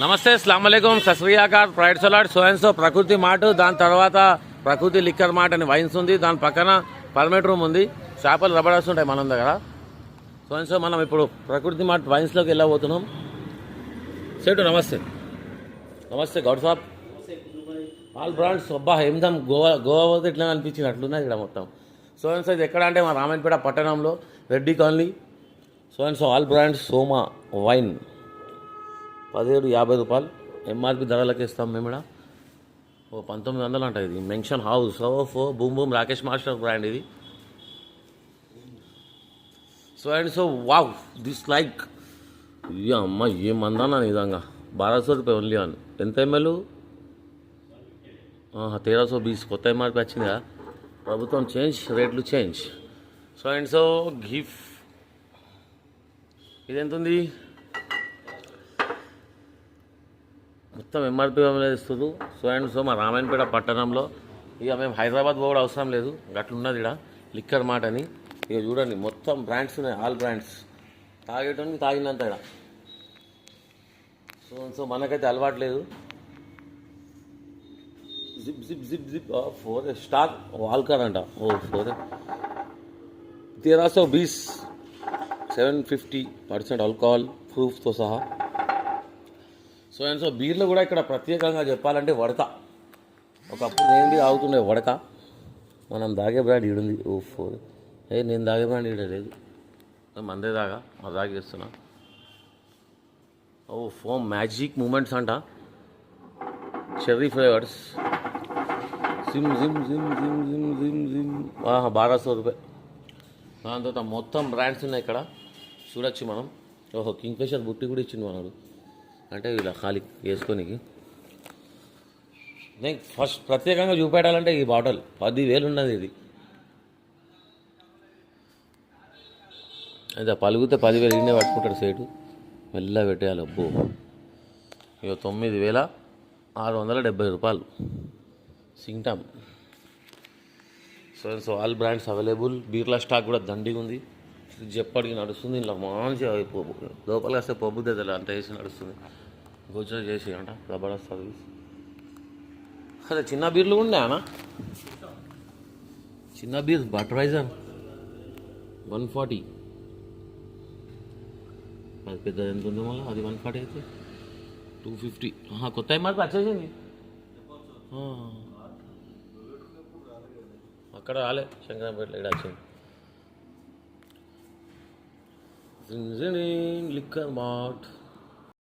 నమస్తే అస్సలాముఅలైకుం సస్రియాకార్ ప్రైడ్ సలాడ్ so and so Prakruthi mart దాని తర్వాత ప్రకృతి లిక్కర్ మార్ట్ అని వైన్స్ ఉంది. దాని పక్కన పర్మిట్ రూమ్ ఉంది. చేపలు రబడాల్సి ఉంటాయి మన దగ్గర. సో అండ్ సో మనం ఇప్పుడు ప్రకృతి మార్ట్ వైన్స్లోకి వెళ్ళబోతున్నాం. సేటు నమస్తే. నమస్తే గౌడ్ సాబ్. ఆల్ బ్రాండ్స్ అబ్బా ఏందం గోవా పోతే ఇట్లా అనిపించింది అట్లున్నది ఇక్కడ మొత్తం. సో అండ్ సో ఇది ఎక్కడ అంటే మా రామాయణపేట పట్టణంలో Reddy colony. So and so all brands Soma wine 1750 రూపాయలు ఎంఆర్పి ధరలకు ఇస్తాం మేము ఇక్కడ. 1900 అంట. ఇది mansion house of boom boom Rakesh master brand ఇది. So and so wow this like అమ్మ ఏమందన్నా నిజంగా 1200 రూపాయలు ఓన్లీ అని. ఎంత ఎంఎల్ 1320 కొత్త ఎంఆర్పి వచ్చింది కదా. ప్రభుత్వం చేంజ్ రేట్లు change. So and so gift ఇది ఎంత ఉంది మొత్తం ఎంఆర్పీ ఇస్తుంది. సో అండ్ సో మా రామాయణపేట పట్టణంలో ఇక మేము హైదరాబాద్ పోవడం అవసరం లేదు. అట్లున్నది ఇక్కడ లిక్కర్ మార్ట్ అని. ఇక చూడండి మొత్తం బ్రాండ్స్ ఉన్నాయి. ఆల్ బ్రాండ్స్ తాగేటానికి తాగినంత ఇక్కడ. సో అండ్ సో మనకైతే అలవాటు లేదు. Zip zip zip zip 4 star walker అంట. 1320 750% ఆల్కహాల్ ప్రూఫ్తో సహా. సో అండ్ సో బీర్లు కూడా ఇక్కడ ప్రత్యేకంగా చెప్పాలంటే వడక. ఒకప్పుడు నేను తాగుతుండే వడక. మనం దాగే బ్రాండ్ ఈడుంది. నేను దాగే బ్రాండ్ ఈడ లేదు. మందే దాగా మా దాగేస్తున్నా. ఫోమ్ మ్యాజిక్ మూమెంట్స్ అంట. Cherry flavours gym gym gym gym gym gym gym 1200 రూపాయలు. దాని తర్వాత మొత్తం బ్రాండ్స్ ఉన్నాయి ఇక్కడ చూడొచ్చు మనం. కింగ్ఫిషర్ బుట్టి కూడా ఇచ్చింది మనడు. అంటే ఇలా ఖాళీ వేసుకోనికి. నేను ఫస్ట్ ప్రత్యేకంగా చూపెట్టాలంటే ఈ బాటిల్ 10,000 ఉన్నది ఇది. అయితే పలుగుతే 10,000 ఇన్నే పట్టుకుంటాడు సేటు. మెల్ల పెట్టేయాలి. అబ్బో ఇక 9,670 రూపాయలు సింగ్టామ్. So all brands available. బీర్ల స్టాక్ కూడా దండిగా ఉంది. ఫ్రిడ్జ్ ఎప్పటికీ నడుస్తుంది. ఇలా మంచిగా లోపలికి వస్తే పబ్బు దగ్గర అంత వేసి నడుస్తుంది. గోచర చేసి అంట జబర్దస్త్ సర్వీస్. అదే చిన్న బీర్లు ఉన్నాయన్నా. చిన్న బీర్ బడ్వైజర్ 140. అది పెద్దది ఎంత ఉంది మళ్ళీ. అది 140 అయితే 250. కొత్త ఎంఆర్పి వచ్చేసింది. అక్కడ రాలే శంకరంపేటలో ఇక్కడ వచ్చింది. Liquor mart.